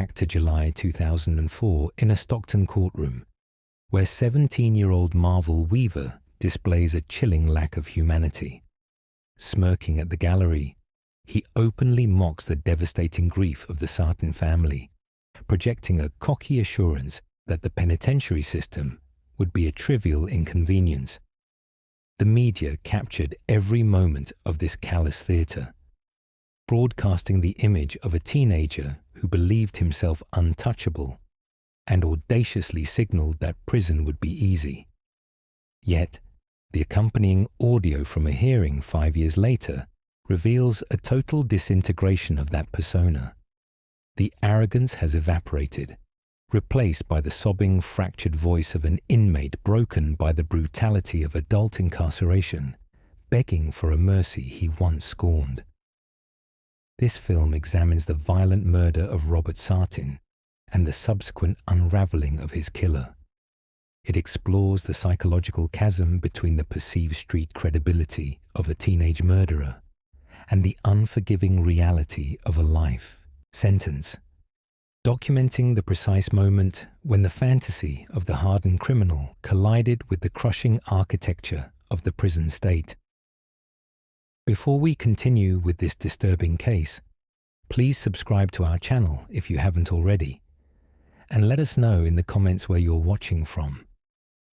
back to July 2004 in a Stockton courtroom, where 17-year-old Marvel Weaver displays a chilling lack of humanity. Smirking at the gallery, he openly mocks the devastating grief of the Sartin family, projecting a cocky assurance that the penitentiary system would be a trivial inconvenience. The media captured every moment of this callous theatre, broadcasting the image of a teenager who believed himself untouchable and audaciously signaled that prison would be easy. Yet, the accompanying audio from a hearing 5 years later reveals a total disintegration of that persona. The arrogance has evaporated, replaced by the sobbing, fractured voice of an inmate broken by the brutality of adult incarceration, begging for a mercy he once scorned. This film examines the violent murder of Robert Sartin and the subsequent unraveling of his killer. It explores the psychological chasm between the perceived street credibility of a teenage murderer and the unforgiving reality of a life sentence, documenting the precise moment when the fantasy of the hardened criminal collided with the crushing architecture of the prison state. Before we continue with this disturbing case, please subscribe to our channel if you haven't already, and let us know in the comments where you're watching from.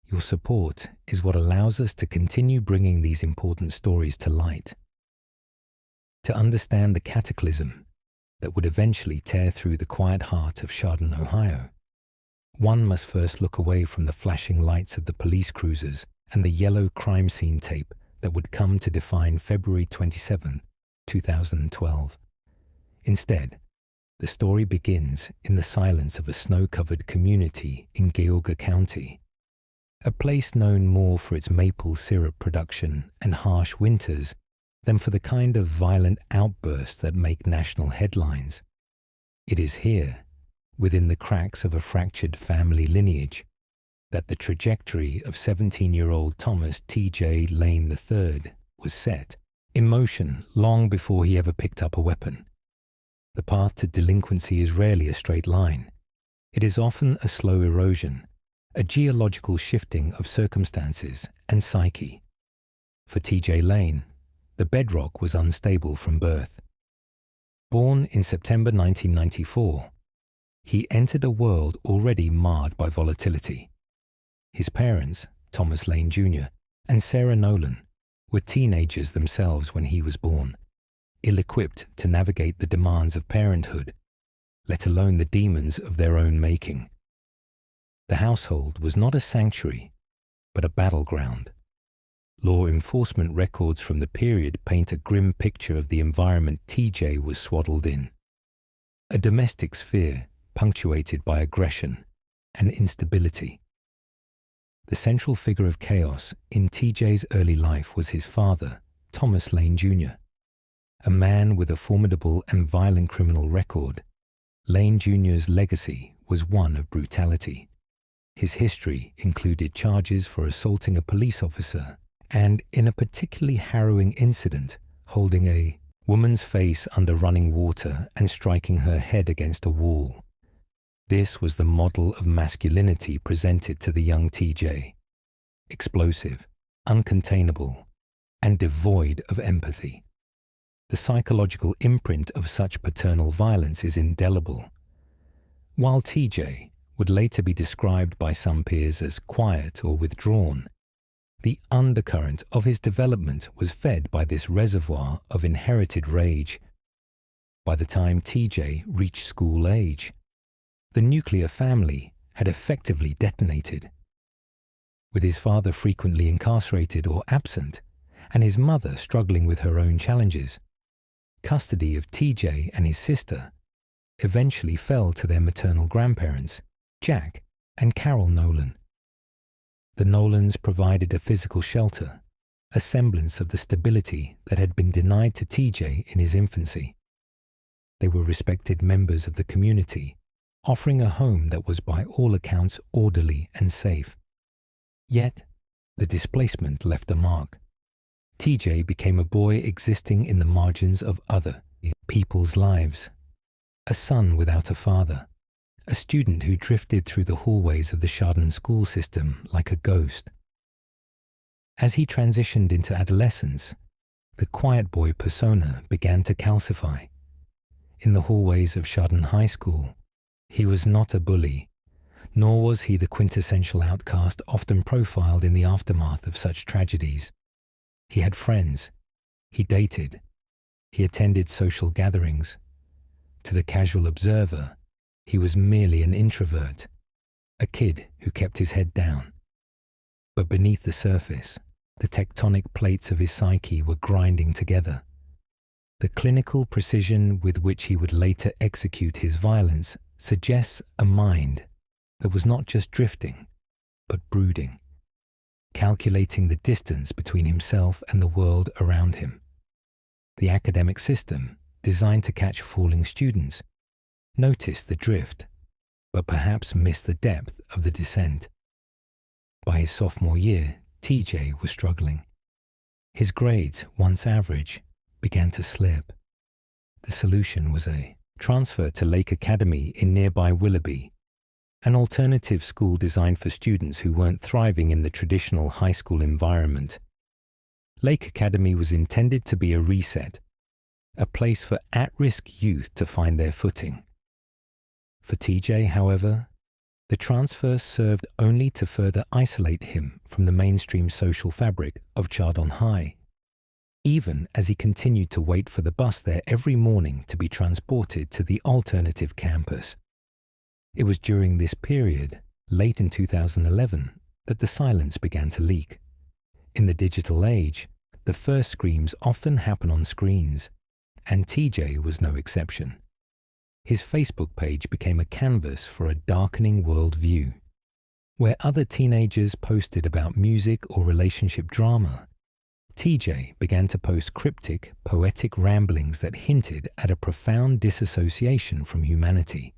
Your support is what allows us to continue bringing these important stories to light. To understand the cataclysm that would eventually tear through the quiet heart of Chardon, Ohio, one must first look away from the flashing lights of the police cruisers and the yellow crime scene tape that would come to define February 27, 2012. Instead, the story begins in the silence of a snow-covered community in Geauga County, a place known more for its maple syrup production and harsh winters than for the kind of violent outbursts that make national headlines. It is here, within the cracks of a fractured family lineage, that the trajectory of 17-year-old Thomas T.J. Lane III was set, in motion long before he ever picked up a weapon. The path to delinquency is rarely a straight line. It is often a slow erosion, a geological shifting of circumstances and psyche. For T.J. Lane, the bedrock was unstable from birth. Born in September 1994, he entered a world already marred by volatility. His parents, Thomas Lane Jr. and Sarah Nolan, were teenagers themselves when he was born, ill-equipped to navigate the demands of parenthood, let alone the demons of their own making. The household was not a sanctuary, but a battleground. Law enforcement records from the period paint a grim picture of the environment TJ was swaddled in. A domestic sphere punctuated by aggression and instability. The central figure of chaos in TJ's early life was his father, Thomas Lane Jr., a man with a formidable and violent criminal record. Lane Jr.'s legacy was one of brutality. His history included charges for assaulting a police officer and, in a particularly harrowing incident, holding a woman's face under running water and striking her head against a wall. This was the model of masculinity presented to the young TJ. Explosive, uncontainable, and devoid of empathy. The psychological imprint of such paternal violence is indelible. While TJ would later be described by some peers as quiet or withdrawn, the undercurrent of his development was fed by this reservoir of inherited rage. By the time TJ reached school age, the nuclear family had effectively detonated. With his father frequently incarcerated or absent, and his mother struggling with her own challenges, custody of TJ and his sister eventually fell to their maternal grandparents, Jack and Carol Nolan. The Nolans provided a physical shelter, a semblance of the stability that had been denied to TJ in his infancy. They were respected members of the community, offering a home that was by all accounts orderly and safe. Yet, the displacement left a mark. TJ became a boy existing in the margins of other people's lives, a son without a father, a student who drifted through the hallways of the Chardon school system like a ghost. As he transitioned into adolescence, the quiet boy persona began to calcify. In the hallways of Chardon High School, he was not a bully, nor was he the quintessential outcast often profiled in the aftermath of such tragedies. He had friends, he dated, he attended social gatherings. To the casual observer, he was merely an introvert, a kid who kept his head down. But beneath the surface, the tectonic plates of his psyche were grinding together. The clinical precision with which he would later execute his violence suggests a mind that was not just drifting, but brooding, calculating the distance between himself and the world around him. The academic system, designed to catch falling students, noticed the drift, but perhaps missed the depth of the descent. By his sophomore year, TJ was struggling. His grades, once average, began to slip. The solution was a transfer to Lake Academy in nearby Willoughby, an alternative school designed for students who weren't thriving in the traditional high school environment. Lake Academy was intended to be a reset, a place for at-risk youth to find their footing. For TJ, however, the transfer served only to further isolate him from the mainstream social fabric of Chardon High, even as he continued to wait for the bus there every morning to be transported to the alternative campus. It was during this period, late in 2011, that the silence began to leak. In the digital age, the first screams often happen on screens, and TJ was no exception. His Facebook page became a canvas for a darkening worldview. Where other teenagers posted about music or relationship drama, TJ began to post cryptic, poetic ramblings that hinted at a profound disassociation from humanity.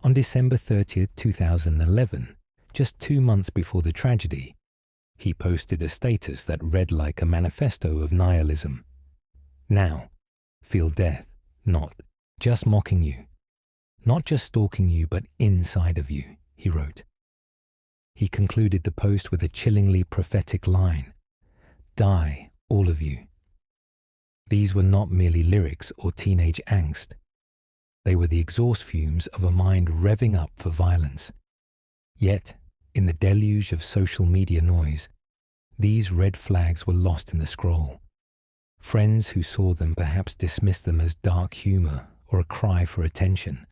On December 30, 2011, just 2 months before the tragedy, he posted a status that read like a manifesto of nihilism. Now, feel death, not just mocking you, not just stalking you, but inside of you, he wrote. He concluded the post with a chillingly prophetic line, "Die, all of you." These were not merely lyrics or teenage angst. They were the exhaust fumes of a mind revving up for violence. Yet, in the deluge of social media noise, these red flags were lost in the scroll. Friends who saw them perhaps dismissed them as dark humor or a cry for attention,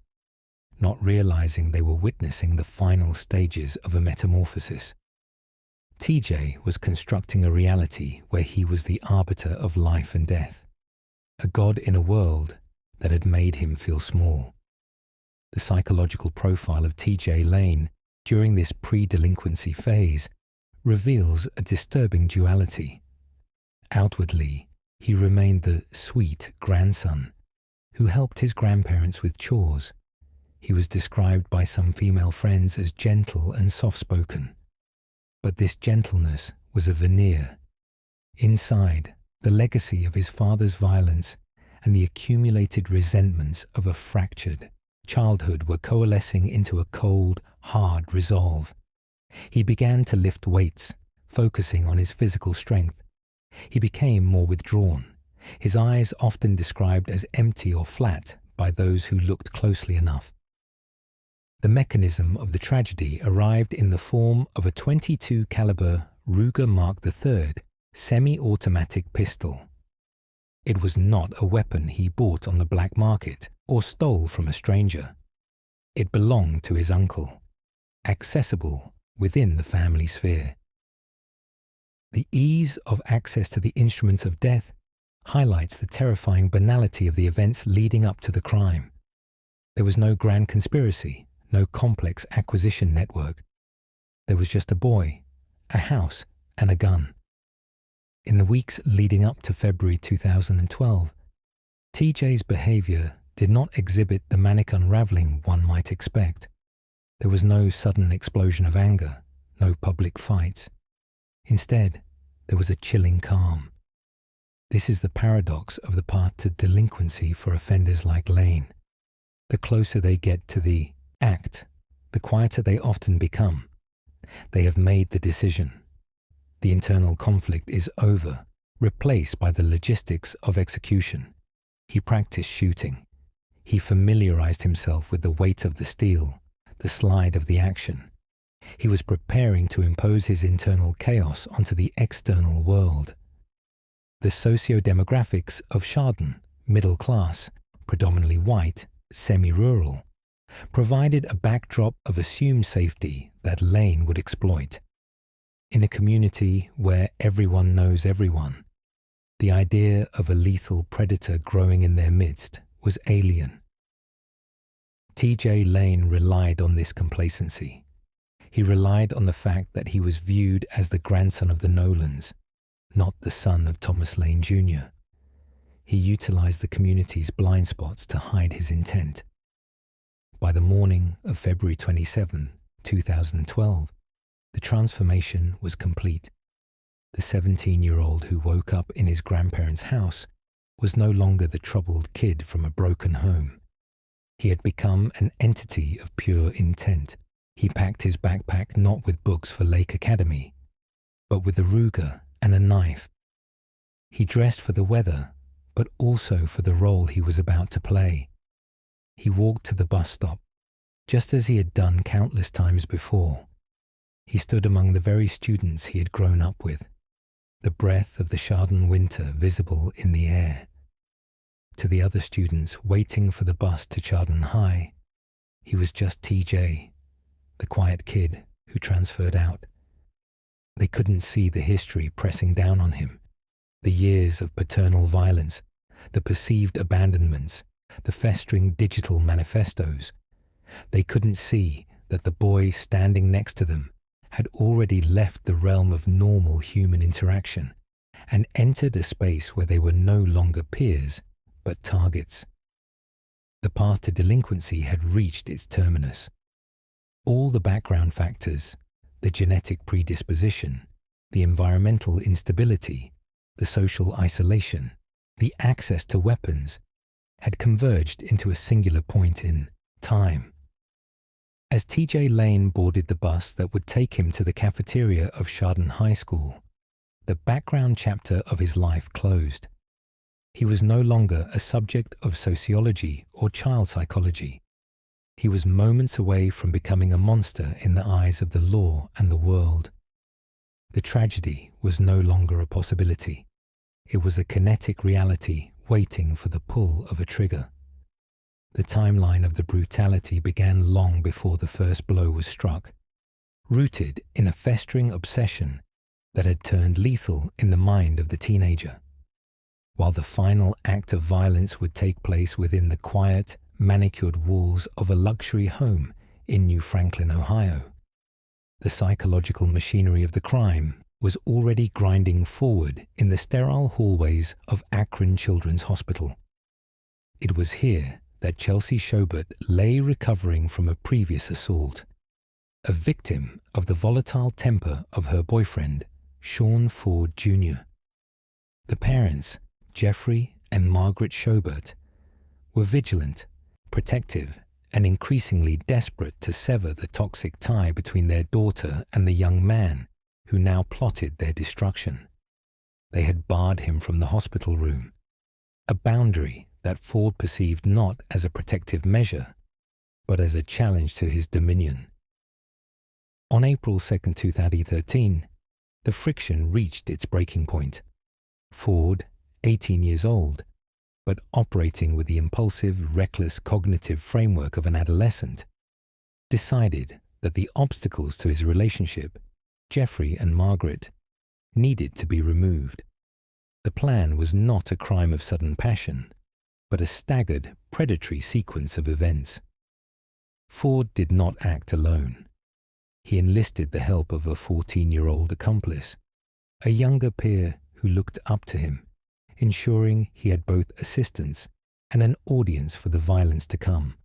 not realizing they were witnessing the final stages of a metamorphosis. TJ was constructing a reality where he was the arbiter of life and death, a god in a world that had made him feel small. The psychological profile of TJ Lane during this pre-delinquency phase reveals a disturbing duality. Outwardly, he remained the sweet grandson who helped his grandparents with chores. He was described by some female friends as gentle and soft-spoken. But this gentleness was a veneer. Inside, the legacy of his father's violence and the accumulated resentments of a fractured childhood were coalescing into a cold, hard resolve. He began to lift weights, focusing on his physical strength. He became more withdrawn, his eyes often described as empty or flat by those who looked closely enough. The mechanism of the tragedy arrived in the form of a .22 caliber Ruger Mark III semi-automatic pistol. It was not a weapon he bought on the black market or stole from a stranger. It belonged to his uncle, accessible within the family sphere. The ease of access to the instrument of death highlights the terrifying banality of the events leading up to the crime. There was no grand conspiracy, no complex acquisition network. There was just a boy, a house, and a gun. In the weeks leading up to February 2012, TJ's behavior did not exhibit the manic unraveling one might expect. There was no sudden explosion of anger, no public fights. Instead, there was a chilling calm. This is the paradox of the path to delinquency for offenders like Lane. The closer they get to the act, the quieter they often become. They have made the decision. The internal conflict is over, replaced by the logistics of execution. He practiced shooting. He familiarized himself with the weight of the steel, the slide of the action. He was preparing to impose his internal chaos onto the external world. The socio-demographics of Chardon, middle class, predominantly white, semi-rural, provided a backdrop of assumed safety that Lane would exploit. In a community where everyone knows everyone, the idea of a lethal predator growing in their midst was alien. T.J. Lane relied on this complacency. He relied on the fact that he was viewed as the grandson of the Nolans, not the son of Thomas Lane Jr. He utilized the community's blind spots to hide his intent. By the morning of February 27, 2012, the transformation was complete. The 17-year-old who woke up in his grandparents' house was no longer the troubled kid from a broken home. He had become an entity of pure intent. He packed his backpack not with books for Lake Academy, but with a Ruger and a knife. He dressed for the weather, but also for the role he was about to play. He walked to the bus stop, just as he had done countless times before. He stood among the very students he had grown up with, the breath of the Chardon winter visible in the air. To the other students waiting for the bus to Chardon High, he was just TJ, the quiet kid who transferred out. They couldn't see the history pressing down on him, the years of paternal violence, the perceived abandonments, the festering digital manifestos. They couldn't see that the boy standing next to them had already left the realm of normal human interaction and entered a space where they were no longer peers, but targets. The path to delinquency had reached its terminus. All the background factors, the genetic predisposition, the environmental instability, the social isolation, the access to weapons, had converged into a singular point in time. As T.J. Lane boarded the bus that would take him to the cafeteria of Chardon High School, the background chapter of his life closed. He was no longer a subject of sociology or child psychology. He was moments away from becoming a monster in the eyes of the law and the world. The tragedy was no longer a possibility. It was a kinetic reality waiting for the pull of a trigger. The timeline of the brutality began long before the first blow was struck, rooted in a festering obsession that had turned lethal in the mind of the teenager. While the final act of violence would take place within the quiet, manicured walls of a luxury home in New Franklin, Ohio, the psychological machinery of the crime was already grinding forward in the sterile hallways of Akron Children's Hospital. It was here that Chelsea Schobert lay recovering from a previous assault, a victim of the volatile temper of her boyfriend, Sean Ford Jr. The parents, Jeffrey and Margaret Schobert, were vigilant, protective, and increasingly desperate to sever the toxic tie between their daughter and the young man who now plotted their destruction. They had barred him from the hospital room, a boundary that Ford perceived not as a protective measure, but as a challenge to his dominion. On April 2, 2013, the friction reached its breaking point. Ford, 18 years old, but operating with the impulsive, reckless cognitive framework of an adolescent, decided that the obstacles to his relationship, Jeffrey and Margaret, needed to be removed. The plan was not a crime of sudden passion, but a staggered, predatory sequence of events. Ford did not act alone. He enlisted the help of a 14-year-old accomplice, a younger peer who looked up to him, ensuring he had both assistance and an audience for the violence to come.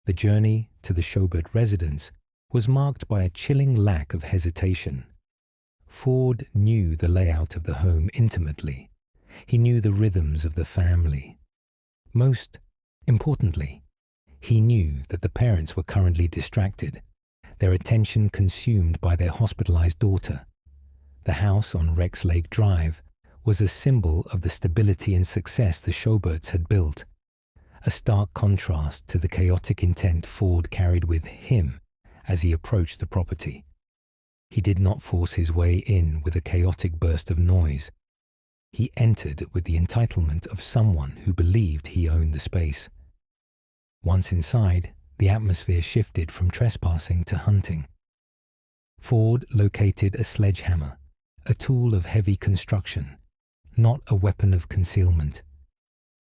The journey to the Schobert residence was marked by a chilling lack of hesitation. Ford knew the layout of the home intimately. He knew the rhythms of the family. Most importantly, He knew that the parents were currently distracted, their attention consumed by their hospitalized daughter. The house on Rex Lake Drive was a symbol of the stability and success the Sjoberts had built, a stark contrast to the chaotic intent Ford carried with him as he approached the property. He did not force his way in with a chaotic burst of noise. He entered with the entitlement of someone who believed he owned the space. Once inside, the atmosphere shifted from trespassing to hunting. Ford located a sledgehammer, a tool of heavy construction, not a weapon of concealment.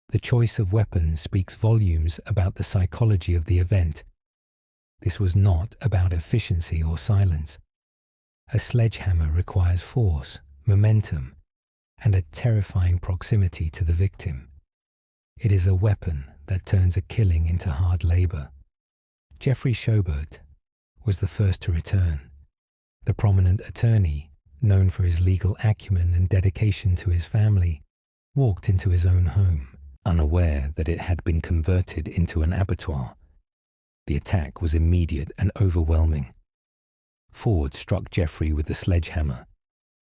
The choice of weapon speaks volumes about the psychology of the event. This was not about efficiency or silence. A sledgehammer requires force, momentum, and a terrifying proximity to the victim. It is a weapon that turns a killing into hard labor. Jeffrey Sjobert was the first to return. The prominent attorney, known for his legal acumen and dedication to his family, walked into his own home, unaware that it had been converted into an abattoir. The attack was immediate and overwhelming. Ford struck Jeffrey with the sledgehammer,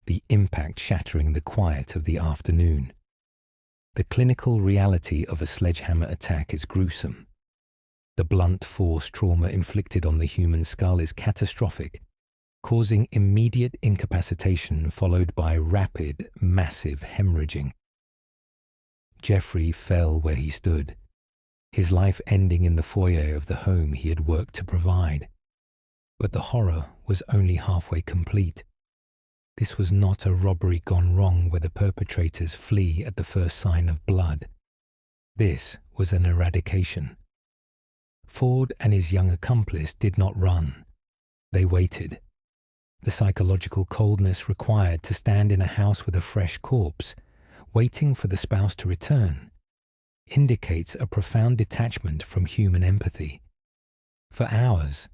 the impact shattering the quiet of the afternoon. The clinical reality of a sledgehammer attack is gruesome. The blunt force trauma inflicted on the human skull is catastrophic, causing immediate incapacitation followed by rapid, massive hemorrhaging. Jeffrey fell where he stood, his life ending in the foyer of the home he had worked to provide. But the horror was only halfway complete. This was not a robbery gone wrong where the perpetrators flee at the first sign of blood. This was an eradication. Ford and his young accomplice did not run. They waited. The psychological coldness required to stand in a house with a fresh corpse, waiting for the spouse to return, indicates a profound detachment from human empathy. For hours,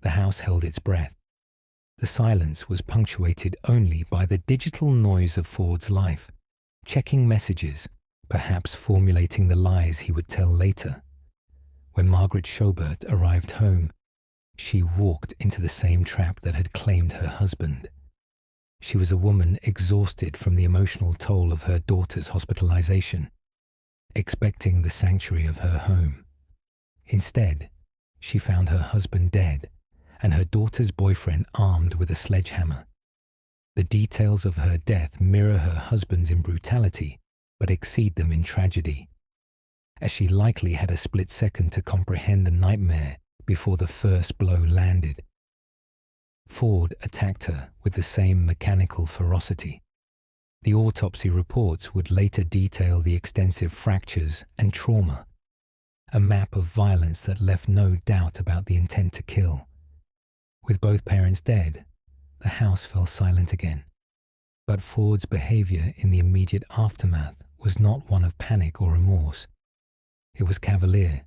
the house held its breath. The silence was punctuated only by the digital noise of Ford's life, checking messages, perhaps formulating the lies he would tell later. When Margaret Sjobert arrived home, she walked into the same trap that had claimed her husband. She was a woman exhausted from the emotional toll of her daughter's hospitalization, expecting the sanctuary of her home. Instead, she found her husband dead and her daughter's boyfriend armed with a sledgehammer. The details of her death mirror her husband's in brutality, but exceed them in tragedy, as she likely had a split second to comprehend the nightmare before the first blow landed. Ford attacked her with the same mechanical ferocity. The autopsy reports would later detail the extensive fractures and trauma, a map of violence that left no doubt about the intent to kill. With both parents dead, the house fell silent again. But Ford's behavior in the immediate aftermath was not one of panic or remorse. It was cavalier,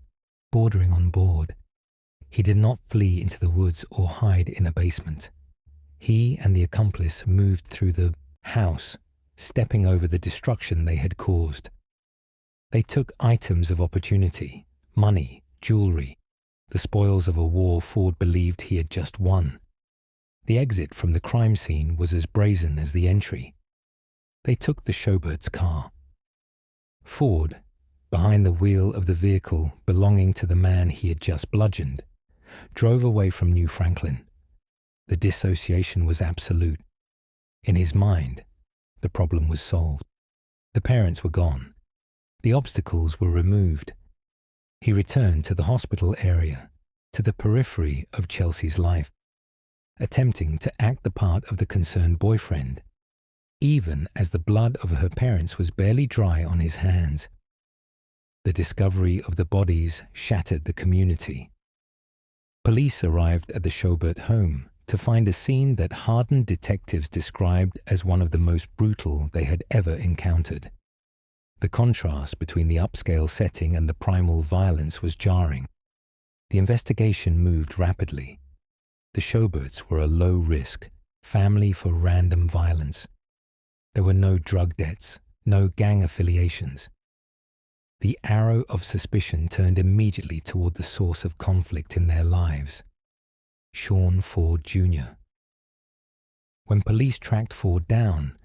bordering on bored. He did not flee into the woods or hide in a basement. He and the accomplice moved through the house, stepping over the destruction they had caused. They took items of opportunity, money, jewelry, the spoils of a war Ford believed he had just won. The exit from the crime scene was as brazen as the entry. They took the Sjoberts' car. Ford, behind the wheel of the vehicle belonging to the man he had just bludgeoned, drove away from New Franklin. The dissociation was absolute. In his mind, the problem was solved. The parents were gone. The obstacles were removed. He returned to the hospital area, to the periphery of Chelsea's life, attempting to act the part of the concerned boyfriend, even as the blood of her parents was barely dry on his hands. The discovery of the bodies shattered the community. Police arrived at the Sjobert home to find a scene that hardened detectives described as one of the most brutal they had ever encountered. The contrast between the upscale setting and the primal violence was jarring. The investigation moved rapidly. The Sjoberts were a low-risk family for random violence. There were no drug debts, no gang affiliations. the arrow of suspicion turned immediately toward the source of conflict in their lives, Sean Ford Jr. When police tracked Ford down,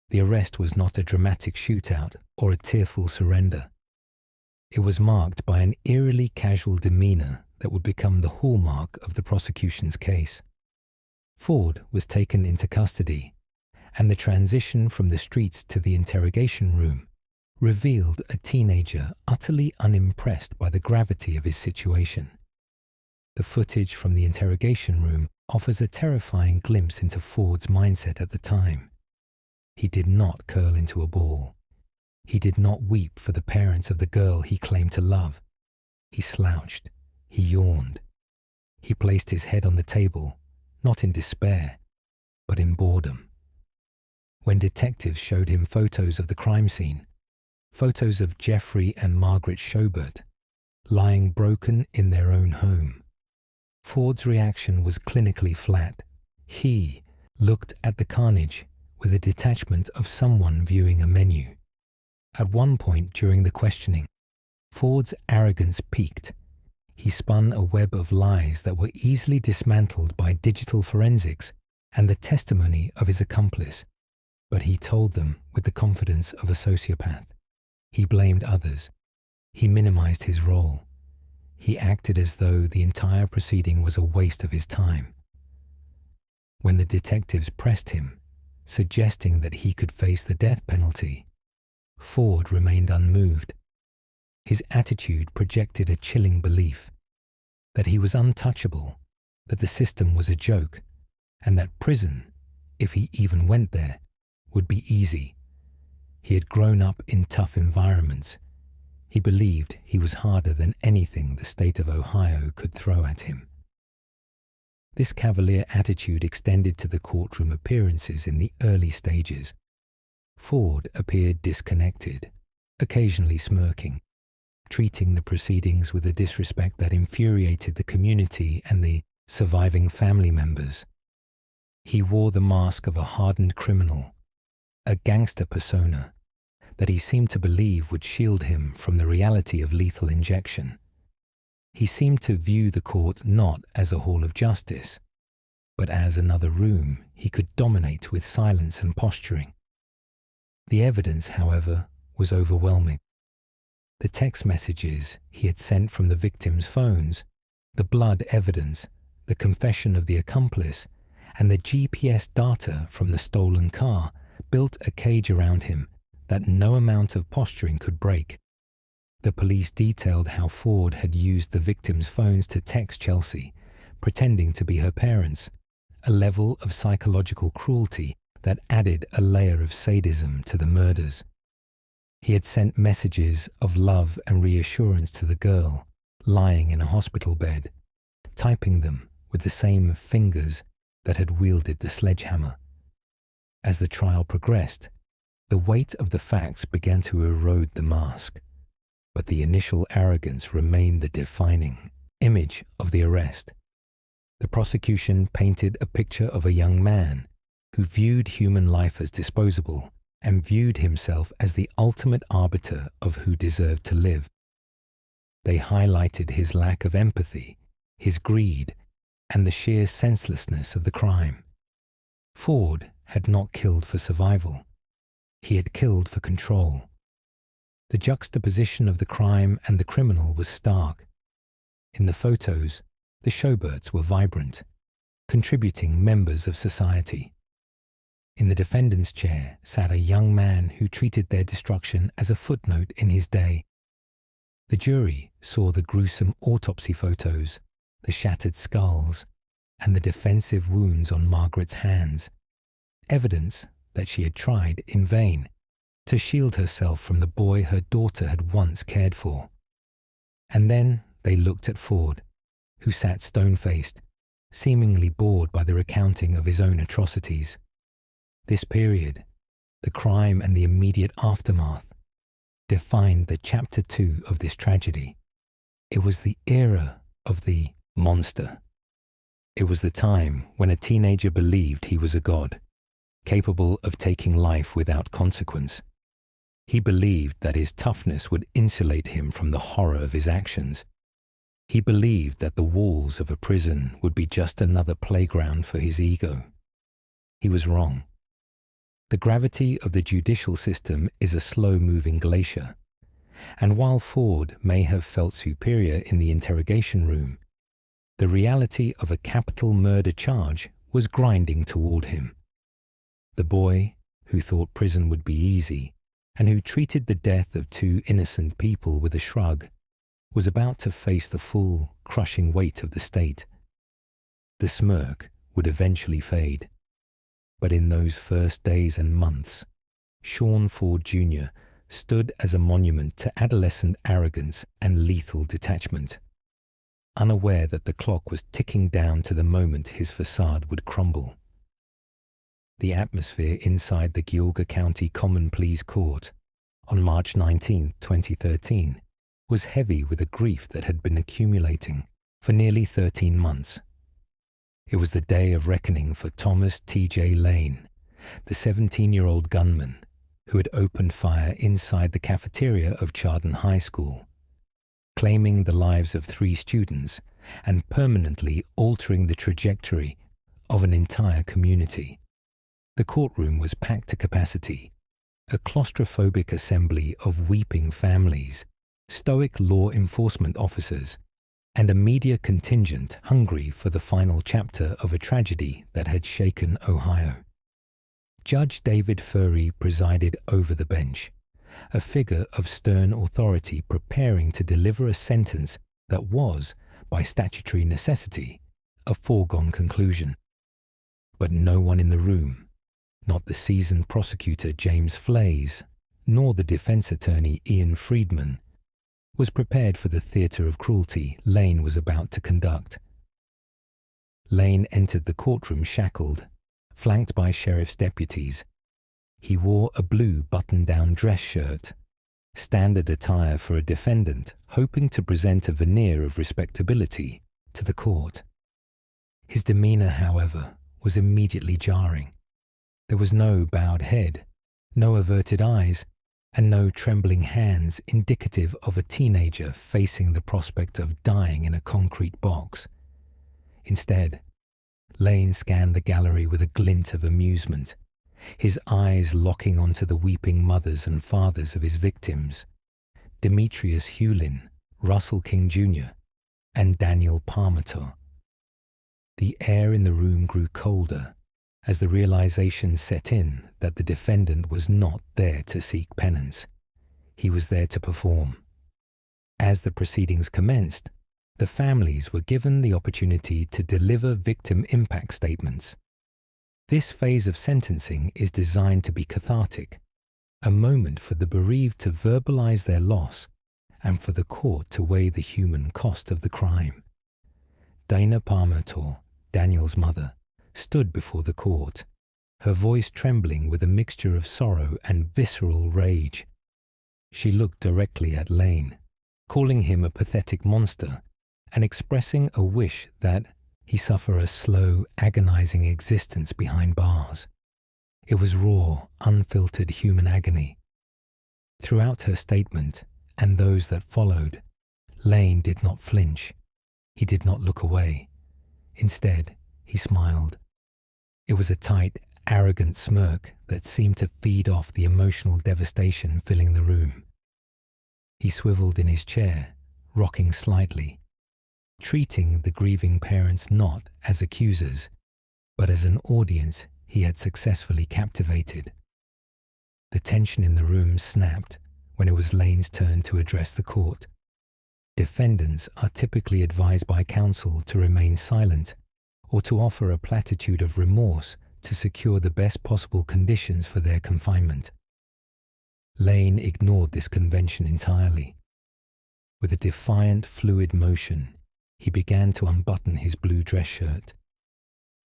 the arrest was not a dramatic shootout or a tearful surrender. It was marked by an eerily casual demeanor that would become the hallmark of the prosecution's case. Ford was taken into custody, and the transition from the streets to the interrogation room revealed a teenager utterly unimpressed by the gravity of his situation. The footage from the interrogation room offers a terrifying glimpse into Ford's mindset at the time. He did not curl into a ball. He did not weep for the parents of the girl he claimed to love. He slouched. He yawned. He placed his head on the table, not in despair, but in boredom. When detectives showed him photos of the crime scene, photos of Jeffrey and Margaret Schobert lying broken in their own home, Ford's reaction was clinically flat. He looked at the carnage with a detachment of someone viewing a menu. At one point during the questioning, Ford's arrogance peaked. He spun a web of lies that were easily dismantled by digital forensics and the testimony of his accomplice, but he told them with the confidence of a sociopath. He blamed others. He minimized his role. He acted as though the entire proceeding was a waste of his time. When the detectives pressed him, suggesting that he could face the death penalty, Ford remained unmoved. His attitude projected a chilling belief that he was untouchable, that the system was a joke, and that prison, if he even went there, would be easy. He had grown up in tough environments. He believed he was harder than anything the state of Ohio could throw at him. This cavalier attitude extended to the courtroom appearances in the early stages. Ford appeared disconnected, occasionally smirking, treating the proceedings with a disrespect that infuriated the community and the surviving family members. He wore the mask of a hardened criminal, a gangster persona that he seemed to believe would shield him from the reality of lethal injection. He seemed to view the court not as a hall of justice, but as another room he could dominate with silence and posturing. The evidence, however, was overwhelming. The text messages he had sent from the victims' phones, the blood evidence, the confession of the accomplice, and the GPS data from the stolen car built a cage around him that no amount of posturing could break. The police detailed how Ford had used the victims' phones to text Chelsea, pretending to be her parents, a level of psychological cruelty that added a layer of sadism to the murders. He had sent messages of love and reassurance to the girl, lying in a hospital bed, typing them with the same fingers that had wielded the sledgehammer. As the trial progressed, the weight of the facts began to erode the mask, but the initial arrogance remained the defining image of the arrest. The prosecution painted a picture of a young man who viewed human life as disposable and viewed himself as the ultimate arbiter of who deserved to live. They highlighted his lack of empathy, his greed, and the sheer senselessness of the crime. Ford had not killed for survival. He had killed for control. The juxtaposition of the crime and the criminal was stark. In the photos, the Schoberts were vibrant, contributing members of society. In the defendant's chair sat a young man who treated their destruction as a footnote in his day. The jury saw the gruesome autopsy photos, the shattered skulls, and the defensive wounds on Margaret's hands, evidence that she had tried in vain to shield herself from the boy her daughter had once cared for. And then they looked at Ford, who sat stone-faced, seemingly bored by the recounting of his own atrocities. This period, the crime and the immediate aftermath, defined the chapter 2 of this tragedy. It was the era of the monster. It was the time when a teenager believed he was a god, capable of taking life without consequence. He believed that his toughness would insulate him from the horror of his actions. He believed that the walls of a prison would be just another playground for his ego. He was wrong. The gravity of the judicial system is a slow-moving glacier, and while Ford may have felt superior in the interrogation room, the reality of a capital murder charge was grinding toward him. The boy, who thought prison would be easy, and who treated the death of two innocent people with a shrug, was about to face the full, crushing weight of the state. The smirk would eventually fade. But in those first days and months, Sean Ford Jr. stood as a monument to adolescent arrogance and lethal detachment, unaware that the clock was ticking down to the moment his facade would crumble. The atmosphere inside the Geauga County Common Pleas Court on March 19, 2013, was heavy with a grief that had been accumulating for nearly 13 months. It was the day of reckoning for Thomas T.J. Lane, the 17-year-old gunman who had opened fire inside the cafeteria of Chardon High School, claiming the lives of 3 students and permanently altering the trajectory of an entire community. The courtroom was packed to capacity, a claustrophobic assembly of weeping families, stoic law enforcement officers, and a media contingent hungry for the final chapter of a tragedy that had shaken Ohio. Judge David Furry presided over the bench, a figure of stern authority preparing to deliver a sentence that was, by statutory necessity, a foregone conclusion. But no one in the room, not the seasoned prosecutor James Flays, nor the defense attorney Ian Friedman, was prepared for the theater of cruelty Lane was about to conduct. Lane entered the courtroom shackled, flanked by sheriff's deputies. He wore a blue button-down dress shirt, standard attire for a defendant hoping to present a veneer of respectability to the court. His demeanor, however, was immediately jarring. There was no bowed head, no averted eyes, and no trembling hands indicative of a teenager facing the prospect of dying in a concrete box. Instead, Lane scanned the gallery with a glint of amusement, his eyes locking onto the weeping mothers and fathers of his victims, Demetrius Hewlin, Russell King Jr., and Daniel Parmator. The air in the room grew colder as the realization set in that the defendant was not there to seek penance. He was there to perform. As the proceedings commenced, the families were given the opportunity to deliver victim impact statements. This phase of sentencing is designed to be cathartic, a moment for the bereaved to verbalize their loss and for the court to weigh the human cost of the crime. Dana Parmator, Daniel's mother, stood before the court, her voice trembling with a mixture of sorrow and visceral rage. She looked directly at Lane, calling him a pathetic monster and expressing a wish that he suffer a slow, agonizing existence behind bars. It was raw, unfiltered human agony. Throughout her statement and those that followed, Lane did not flinch. He did not look away. Instead, he smiled. It was a tight, arrogant smirk that seemed to feed off the emotional devastation filling the room. He swiveled in his chair, rocking slightly, treating the grieving parents not as accusers, but as an audience he had successfully captivated. The tension in the room snapped when it was Lane's turn to address the court. Defendants are typically advised by counsel to remain silent or to offer a platitude of remorse to secure the best possible conditions for their confinement. Lane ignored this convention entirely. With a defiant, fluid motion, he began to unbutton his blue dress shirt.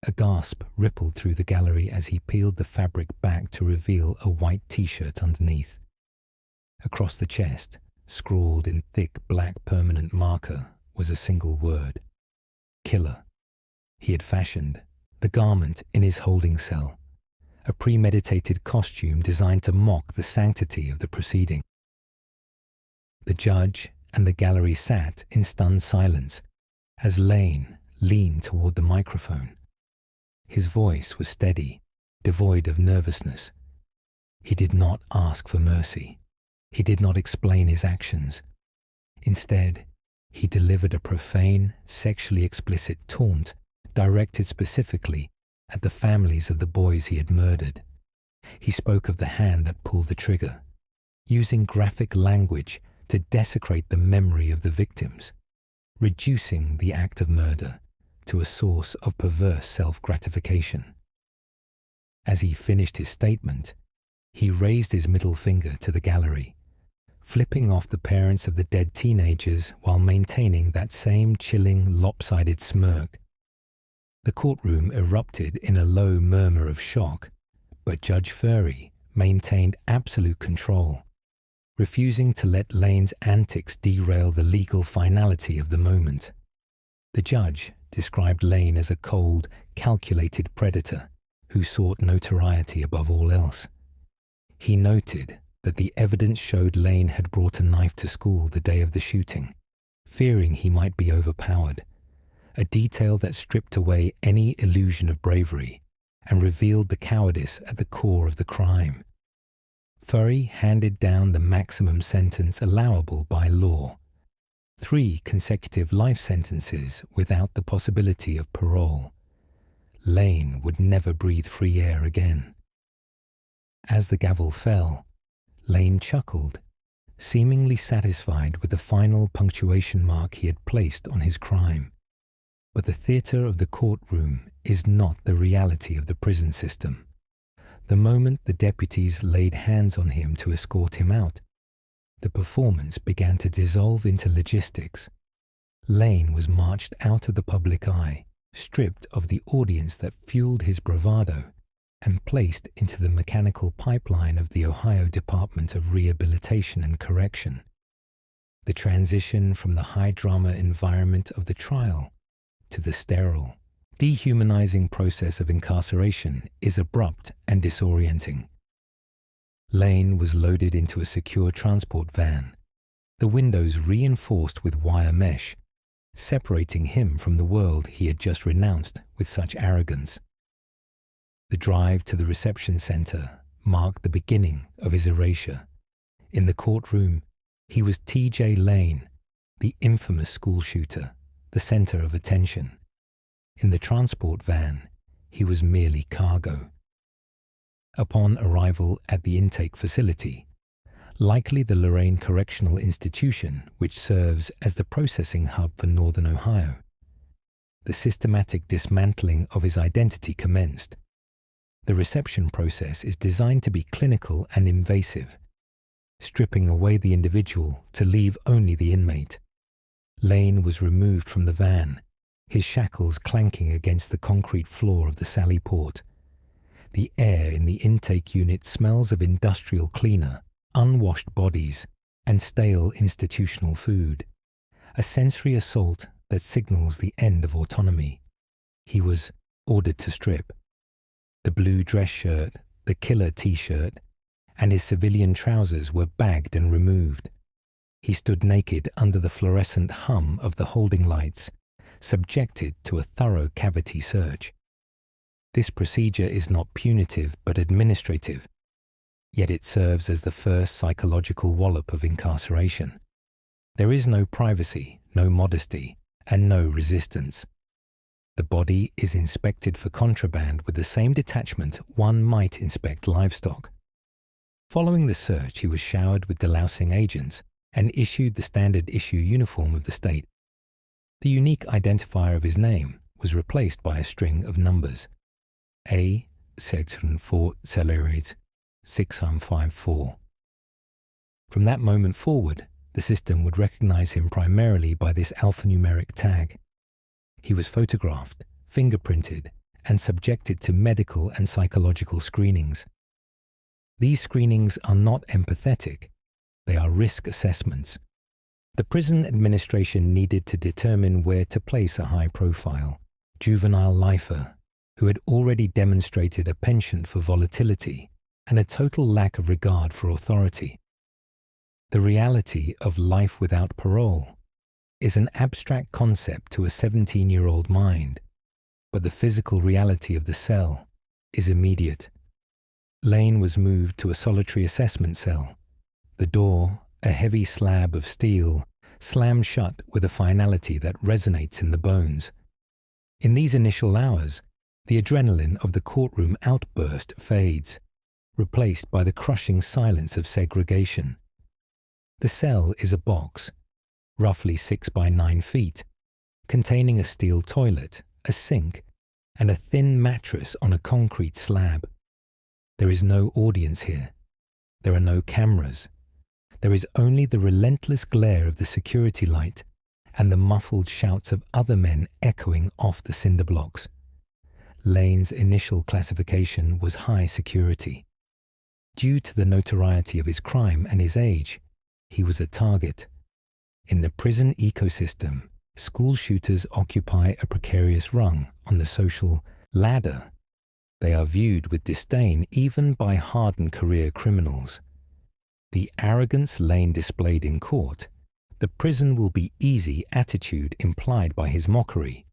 A gasp rippled through the gallery as he peeled the fabric back to reveal a white t-shirt underneath. Across the chest, scrawled in thick black permanent marker, was a single word: killer. He had fashioned the garment in his holding cell, a premeditated costume designed to mock the sanctity of the proceeding. The judge and the gallery sat in stunned silence as Lane leaned toward the microphone. His voice was steady, devoid of nervousness. He did not ask for mercy. He did not explain his actions. Instead, he delivered a profane, sexually explicit taunt directed specifically at the families of the boys he had murdered. He spoke of the hand that pulled the trigger, using graphic language to desecrate the memory of the victims, reducing the act of murder to a source of perverse self-gratification. As he finished his statement, he raised his middle finger to the gallery, flipping off the parents of the dead teenagers while maintaining that same chilling, lopsided smirk. The courtroom erupted in a low murmur of shock, but Judge Furry maintained absolute control, refusing to let Lane's antics derail the legal finality of the moment. The judge described Lane as a cold, calculated predator who sought notoriety above all else. He noted that the evidence showed Lane had brought a knife to school the day of the shooting, fearing he might be overpowered, a detail that stripped away any illusion of bravery and revealed the cowardice at the core of the crime. Furry handed down the maximum sentence allowable by law, 3 consecutive life sentences without the possibility of parole. Lane would never breathe free air again. As the gavel fell, Lane chuckled, seemingly satisfied with the final punctuation mark he had placed on his crime. But the theatre of the courtroom is not the reality of the prison system. The moment the deputies laid hands on him to escort him out, the performance began to dissolve into logistics. Lane was marched out of the public eye, stripped of the audience that fueled his bravado, and placed into the mechanical pipeline of the Ohio Department of Rehabilitation and Correction. The transition from the high-drama environment of the trial to the sterile, dehumanizing process of incarceration is abrupt and disorienting. Lane was loaded into a secure transport van, the windows reinforced with wire mesh, separating him from the world he had just renounced with such arrogance. The drive to the reception center marked the beginning of his erasure. In the courtroom, he was T.J. Lane, the infamous school shooter, the center of attention. In the transport van, he was merely cargo. Upon arrival at the intake facility, likely the Lorain Correctional Institution, which serves as the processing hub for Northern Ohio, the systematic dismantling of his identity commenced. The reception process is designed to be clinical and invasive, stripping away the individual to leave only the inmate. Lane was removed from the van, his shackles clanking against the concrete floor of the Sally Port. The air in the intake unit smells of industrial cleaner, unwashed bodies, and stale institutional food, a sensory assault that signals the end of autonomy. He was ordered to strip. The blue dress shirt, the killer t-shirt, and his civilian trousers were bagged and removed. He stood naked under the fluorescent hum of the holding lights, subjected to a thorough cavity search. This procedure is not punitive but administrative, yet it serves as the first psychological wallop of incarceration. There is no privacy, no modesty, and no resistance. The body is inspected for contraband with the same detachment one might inspect livestock. Following the search, he was showered with delousing agents and issued the standard issue uniform of the state. The unique identifier of his name was replaced by a string of numbers. A. Section 4 Celeries 6554. From that moment forward, the system would recognize him primarily by this alphanumeric tag. He was photographed, fingerprinted, and subjected to medical and psychological screenings. These screenings are not empathetic, they are risk assessments. The prison administration needed to determine where to place a high-profile, juvenile lifer who had already demonstrated a penchant for volatility and a total lack of regard for authority. The reality of life without parole is an abstract concept to a 17-year-old mind, but the physical reality of the cell is immediate. Lane was moved to a solitary assessment cell. The door, a heavy slab of steel, slammed shut with a finality that resonates in the bones. In these initial hours, the adrenaline of the courtroom outburst fades, replaced by the crushing silence of segregation. The cell is a box, roughly 6 by 9 feet, containing a steel toilet, a sink, and a thin mattress on a concrete slab. There is no audience here. There are no cameras. There is only the relentless glare of the security light and the muffled shouts of other men echoing off the cinder blocks. Lane's initial classification was high security. Due to the notoriety of his crime and his age, he was a target. In the prison ecosystem, school shooters occupy a precarious rung on the social ladder. They are viewed with disdain even by hardened career criminals. The arrogance Lane displayed in court, the prison will be easy attitude implied by his mockery,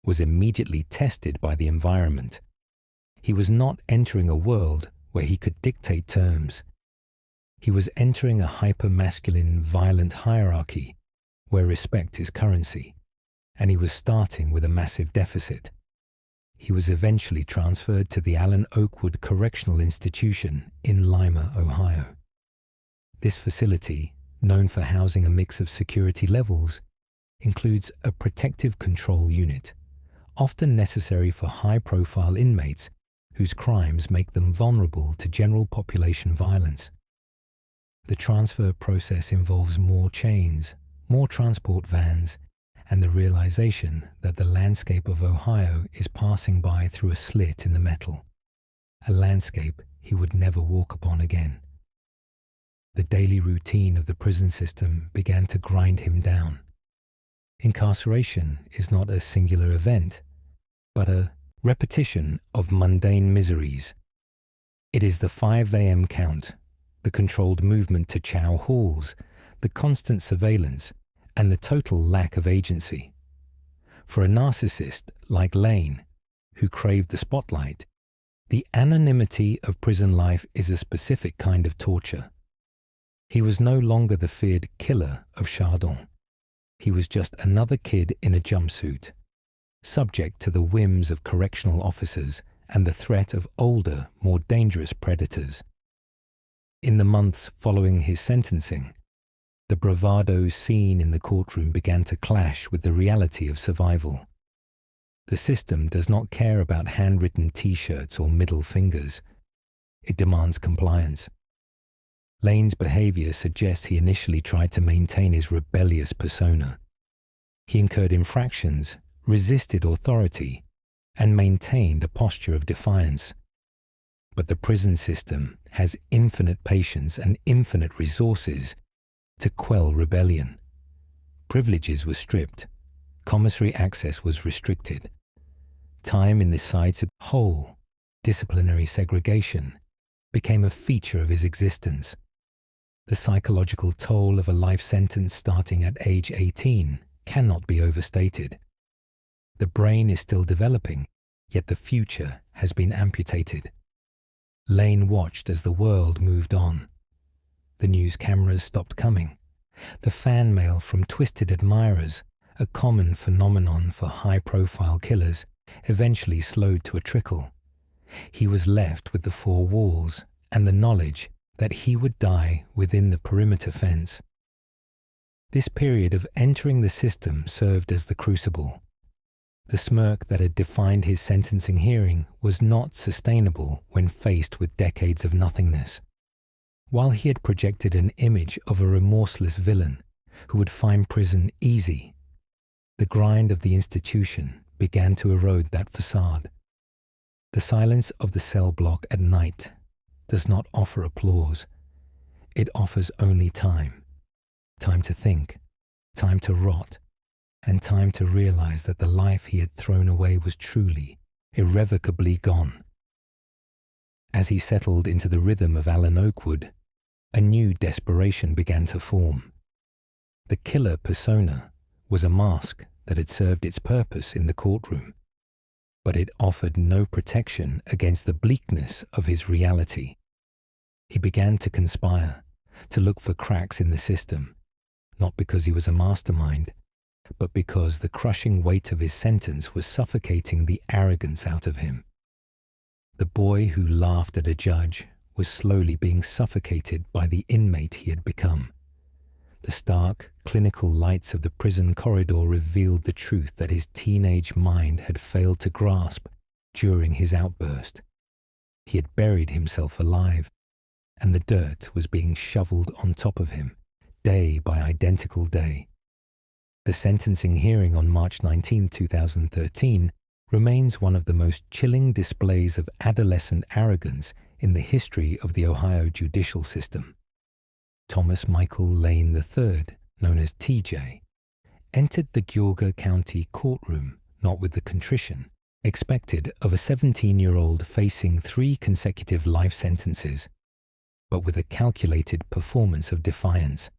was immediately tested by the environment. He was not entering a world where he could dictate terms. He was entering a hyper-masculine, violent hierarchy where respect is currency, and he was starting with a massive deficit. He was eventually transferred to the Allen Oakwood Correctional Institution in Lima, Ohio. This facility, known for housing a mix of security levels, includes a protective control unit, often necessary for high-profile inmates whose crimes make them vulnerable to general population violence. The transfer process involves more chains, more transport vans, and the realization that the landscape of Ohio is passing by through a slit in the metal, a landscape he would never walk upon again. The daily routine of the prison system began to grind him down. Incarceration is not a singular event, but a repetition of mundane miseries. It is the 5 a.m. count, the controlled movement to chow halls, the constant surveillance, and the total lack of agency. For a narcissist like Lane, who craved the spotlight, the anonymity of prison life is a specific kind of torture. He was no longer the feared killer of Chardon. He was just another kid in a jumpsuit, subject to the whims of correctional officers and the threat of older, more dangerous predators. In the months following his sentencing, the bravado seen in the courtroom began to clash with the reality of survival. The system does not care about handwritten T-shirts or middle fingers. It demands compliance. Lane's behavior suggests he initially tried to maintain his rebellious persona. He incurred infractions, resisted authority, and maintained a posture of defiance. But the prison system has infinite patience and infinite resources to quell rebellion. Privileges were stripped. Commissary access was restricted. Time in the sides of whole, disciplinary segregation, became a feature of his existence. The psychological toll of a life sentence starting at age 18 cannot be overstated. The brain is still developing, yet the future has been amputated. Lane watched as the world moved on. The news cameras stopped coming. The fan mail from twisted admirers, a common phenomenon for high-profile killers, eventually slowed to a trickle. He was left with the 4 walls and the knowledge that he would die within the perimeter fence. This period of entering the system served as the crucible. The smirk that had defined his sentencing hearing was not sustainable when faced with decades of nothingness. While he had projected an image of a remorseless villain who would find prison easy, the grind of the institution began to erode that facade. The silence of the cell block at night does not offer applause. It offers only time. Time to think, time to rot, and time to realize that the life he had thrown away was truly irrevocably gone. As he settled into the rhythm of Alan Oakwood, a new desperation began to form. The killer persona was a mask that had served its purpose in the courtroom, but it offered no protection against the bleakness of his reality. He began to conspire, to look for cracks in the system, not because he was a mastermind, but because the crushing weight of his sentence was suffocating the arrogance out of him. The boy who laughed at a judge was slowly being suffocated by the inmate he had become. The stark, clinical lights of the prison corridor revealed the truth that his teenage mind had failed to grasp during his outburst. He had buried himself alive, and the dirt was being shoveled on top of him, day by identical day. The sentencing hearing on March 19, 2013, remains one of the most chilling displays of adolescent arrogance in the history of the Ohio judicial system. Thomas Michael Lane III, known as TJ, entered the Geauga County courtroom not with the contrition expected of a 17-year-old facing 3 consecutive life sentences, but with a calculated performance of defiance.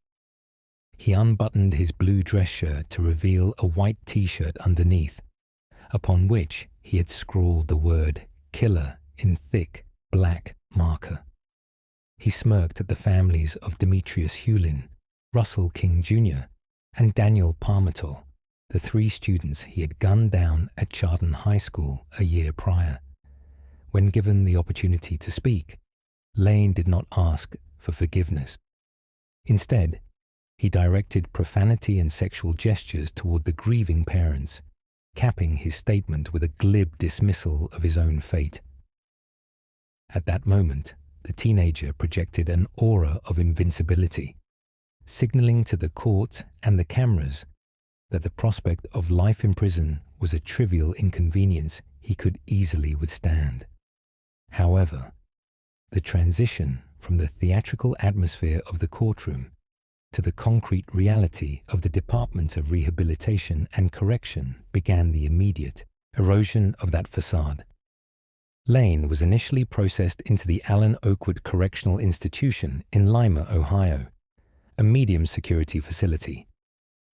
He unbuttoned his blue dress shirt to reveal a white t-shirt underneath, upon which he had scrawled the word "killer" in thick, black marker. He smirked at the families of Demetrius Hewlin, Russell King Jr., and Daniel Parmator, the 3 students he had gunned down at Chardon High School a year prior. When given the opportunity to speak, Lane did not ask for forgiveness. Instead, he directed profanity and sexual gestures toward the grieving parents, capping his statement with a glib dismissal of his own fate. At that moment, the teenager projected an aura of invincibility, signaling to the court and the cameras that the prospect of life in prison was a trivial inconvenience he could easily withstand. However, the transition from the theatrical atmosphere of the courtroom to the concrete reality of the Department of Rehabilitation and Correction began the immediate erosion of that facade. Lane was initially processed into the Alan Oakwood Correctional Institution in Lima, Ohio, a medium-security facility.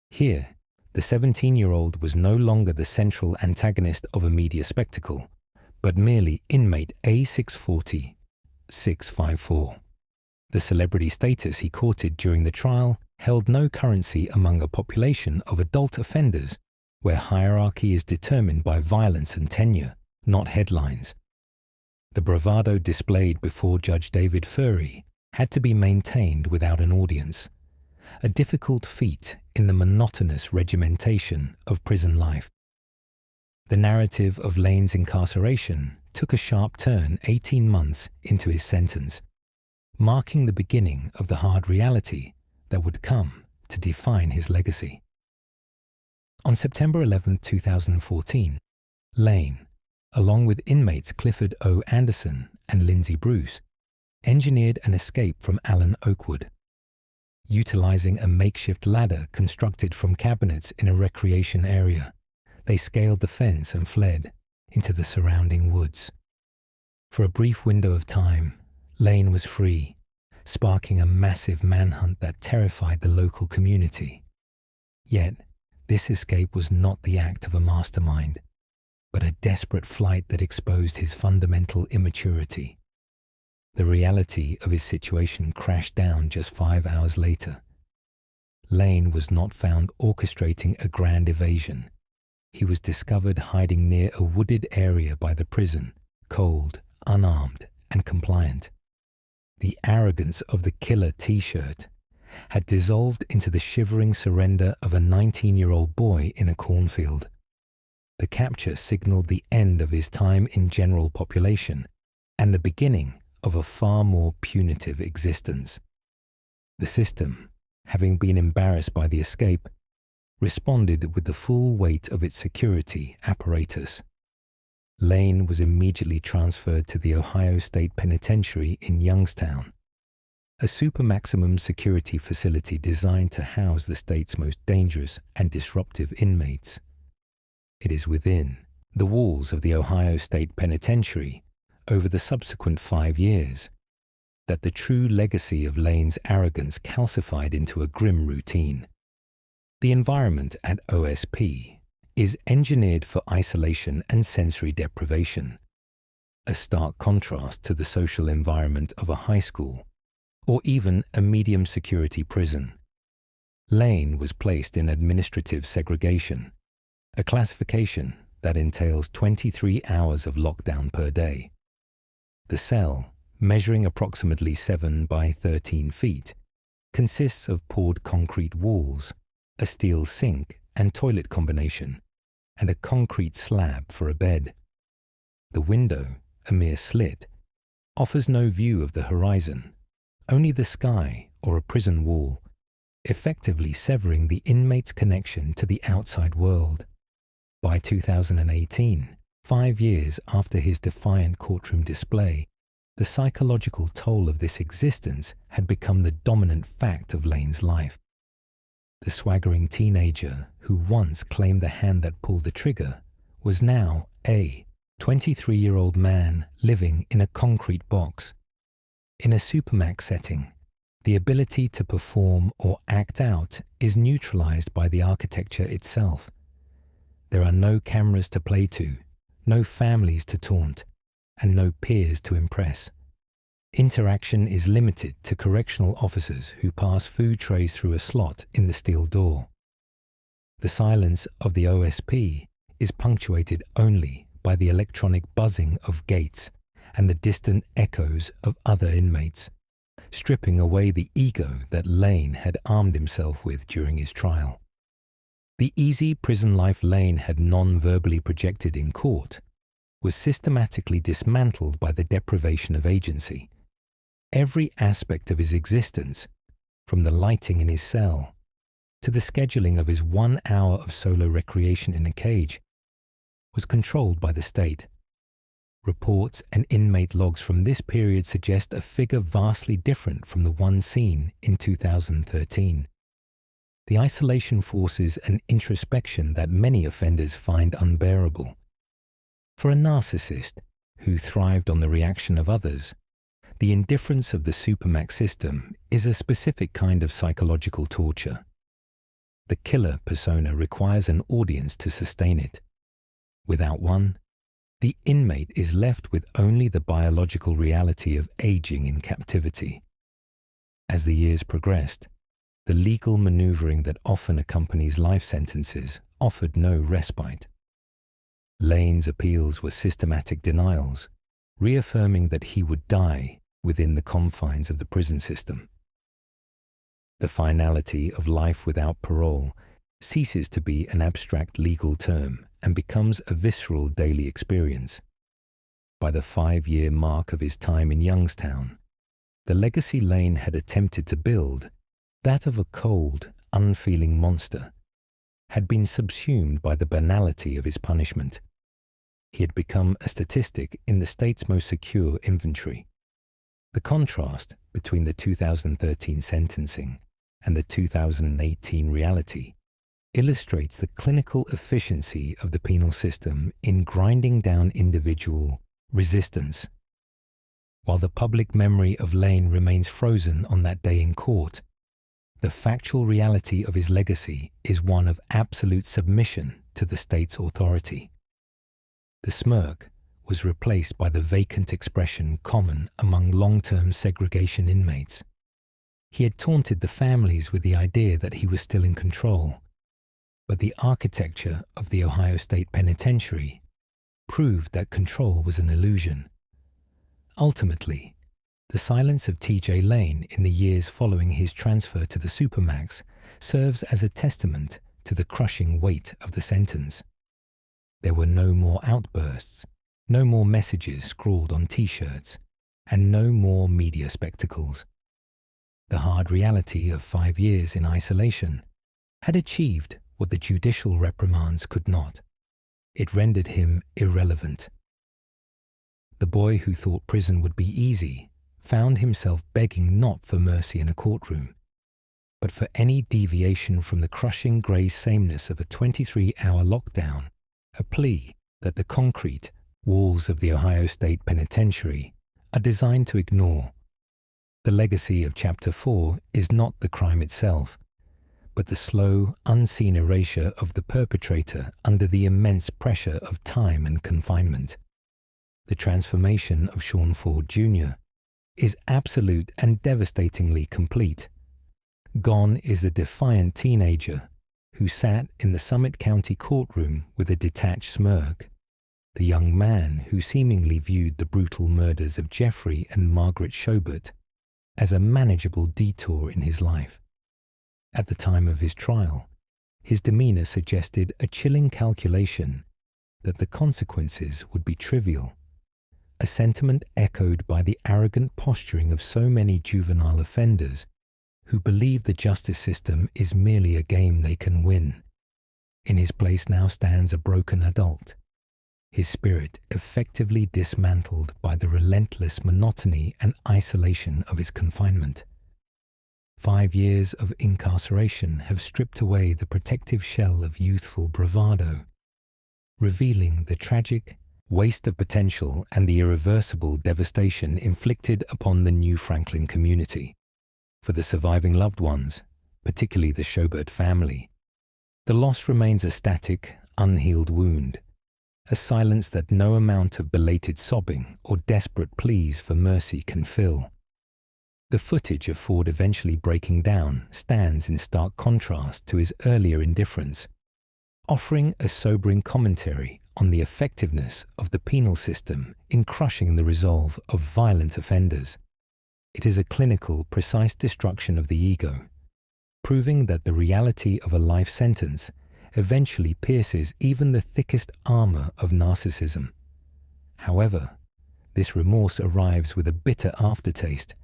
Here, the 17-year-old was no longer the central antagonist of a media spectacle, but merely inmate A640-654. The celebrity status he courted during the trial held no currency among a population of adult offenders where hierarchy is determined by violence and tenure, not headlines. The bravado displayed before Judge David Furey had to be maintained without an audience, a difficult feat in the monotonous regimentation of prison life. The narrative of Lane's incarceration took a sharp turn 18 months into his sentence, marking the beginning of the hard reality that would come to define his legacy. On September 11, 2014, Lane, along with inmates Clifford O. Anderson and Lindsay Bruce, engineered an escape from Alan Oakwood. Utilizing a makeshift ladder constructed from cabinets in a recreation area, they scaled the fence and fled into the surrounding woods. For a brief window of time, Lane was free, sparking a massive manhunt that terrified the local community. Yet, this escape was not the act of a mastermind, but a desperate flight that exposed his fundamental immaturity. The reality of his situation crashed down just 5 hours later. Lane was not found orchestrating a grand evasion. He was discovered hiding near a wooded area by the prison, cold, unarmed, and compliant. The arrogance of the killer T-shirt had dissolved into the shivering surrender of a 19-year-old boy in a cornfield. The capture signaled the end of his time in general population and the beginning of a far more punitive existence. The system, having been embarrassed by the escape, responded with the full weight of its security apparatus. Lane was immediately transferred to the Ohio State Penitentiary in Youngstown, a super-maximum security facility designed to house the state's most dangerous and disruptive inmates. It is within the walls of the Ohio State Penitentiary over the subsequent 5 years, that the true legacy of Lane's arrogance calcified into a grim routine. The environment at OSP is engineered for isolation and sensory deprivation, a stark contrast to the social environment of a high school or even a medium-security prison. Lane was placed in administrative segregation, a classification that entails 23 hours of lockdown per day. The cell, measuring approximately 7 by 13 feet, consists of poured concrete walls, a steel sink and toilet combination, and a concrete slab for a bed. The window, a mere slit, offers no view of the horizon, only the sky or a prison wall, effectively severing the inmate's connection to the outside world. By 2018, 5 years after his defiant courtroom display, the psychological toll of this existence had become the dominant fact of Lane's life. The swaggering teenager who once claimed the hand that pulled the trigger was now a 23-year-old man living in a concrete box. In a supermax setting, the ability to perform or act out is neutralized by the architecture itself. There are no cameras to play to, no families to taunt, and no peers to impress. Interaction is limited to correctional officers who pass food trays through a slot in the steel door. The silence of the OSP is punctuated only by the electronic buzzing of gates and the distant echoes of other inmates, stripping away the ego that Lane had armed himself with during his trial. The easy prison life Lane had non-verbally projected in court was systematically dismantled by the deprivation of agency. Every aspect of his existence, from the lighting in his cell to the scheduling of his 1 hour of solo recreation in a cage, was controlled by the state. Reports and inmate logs from this period suggest a figure vastly different from the one seen in 2013. The isolation forces an introspection that many offenders find unbearable. For a narcissist who thrived on the reaction of others, the indifference of the supermax system is a specific kind of psychological torture. The killer persona requires an audience to sustain it. Without one, the inmate is left with only the biological reality of aging in captivity. As the years progressed, the legal maneuvering that often accompanies life sentences offered no respite. Lane's appeals were systematic denials, reaffirming that he would die within the confines of the prison system. The finality of life without parole ceases to be an abstract legal term and becomes a visceral daily experience. By the 5-year mark of his time in Youngstown, the legacy Lane had attempted to build, that of a cold, unfeeling monster, had been subsumed by the banality of his punishment. He had become a statistic in the state's most secure inventory. The contrast between the 2013 sentencing and the 2018 reality illustrates the clinical efficiency of the penal system in grinding down individual resistance. While the public memory of Lane remains frozen on that day in court, the factual reality of his legacy is one of absolute submission to the state's authority. The smirk was replaced by the vacant expression common among long-term segregation inmates. He had taunted the families with the idea that he was still in control, but the architecture of the Ohio State Penitentiary proved that control was an illusion. Ultimately, the silence of T.J. Lane in the years following his transfer to the Supermax serves as a testament to the crushing weight of the sentence. There were no more outbursts, no more messages scrawled on T-shirts, and no more media spectacles. The hard reality of 5 years in isolation had achieved what the judicial reprimands could not. It rendered him irrelevant. The boy who thought prison would be easy found himself begging not for mercy in a courtroom, but for any deviation from the crushing grey sameness of a 23-hour lockdown, a plea that the concrete walls of the Ohio State Penitentiary are designed to ignore. The legacy of Chapter 4 is not the crime itself, but the slow, unseen erasure of the perpetrator under the immense pressure of time and confinement. The transformation of Sean Ford Jr. is absolute and devastatingly complete. Gone is the defiant teenager who sat in the Summit County courtroom with a detached smirk, the young man who seemingly viewed the brutal murders of Jeffrey and Margaret Schobert as a manageable detour in his life. At the time of his trial, his demeanor suggested a chilling calculation that the consequences would be trivial, a sentiment echoed by the arrogant posturing of so many juvenile offenders who believe the justice system is merely a game they can win. In his place now stands a broken adult, his spirit effectively dismantled by the relentless monotony and isolation of his confinement. 5 years of incarceration have stripped away the protective shell of youthful bravado, revealing the tragic waste of potential and the irreversible devastation inflicted upon the New Franklin community. For the surviving loved ones, particularly the Schobert family, the loss remains a static, unhealed wound, a silence that no amount of belated sobbing or desperate pleas for mercy can fill. The footage of Ford eventually breaking down stands in stark contrast to his earlier indifference, offering a sobering commentary on the effectiveness of the penal system in crushing the resolve of violent offenders. It is a clinical, precise destruction of the ego, proving that the reality of a life sentence eventually pierces even the thickest armor of narcissism. However, this remorse arrives with a bitter aftertaste.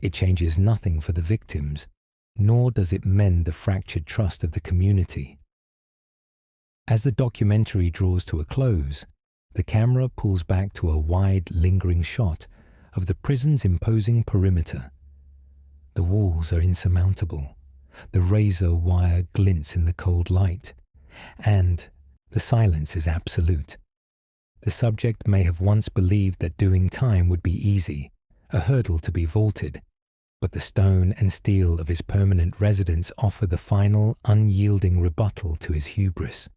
It changes nothing for the victims, nor does it mend the fractured trust of the community. As the documentary draws to a close, the camera pulls back to a wide, lingering shot of the prison's imposing perimeter. The walls are insurmountable, the razor wire glints in the cold light, and the silence is absolute. The subject may have once believed that doing time would be easy, a hurdle to be vaulted, but the stone and steel of his permanent residence offer the final, unyielding rebuttal to his hubris.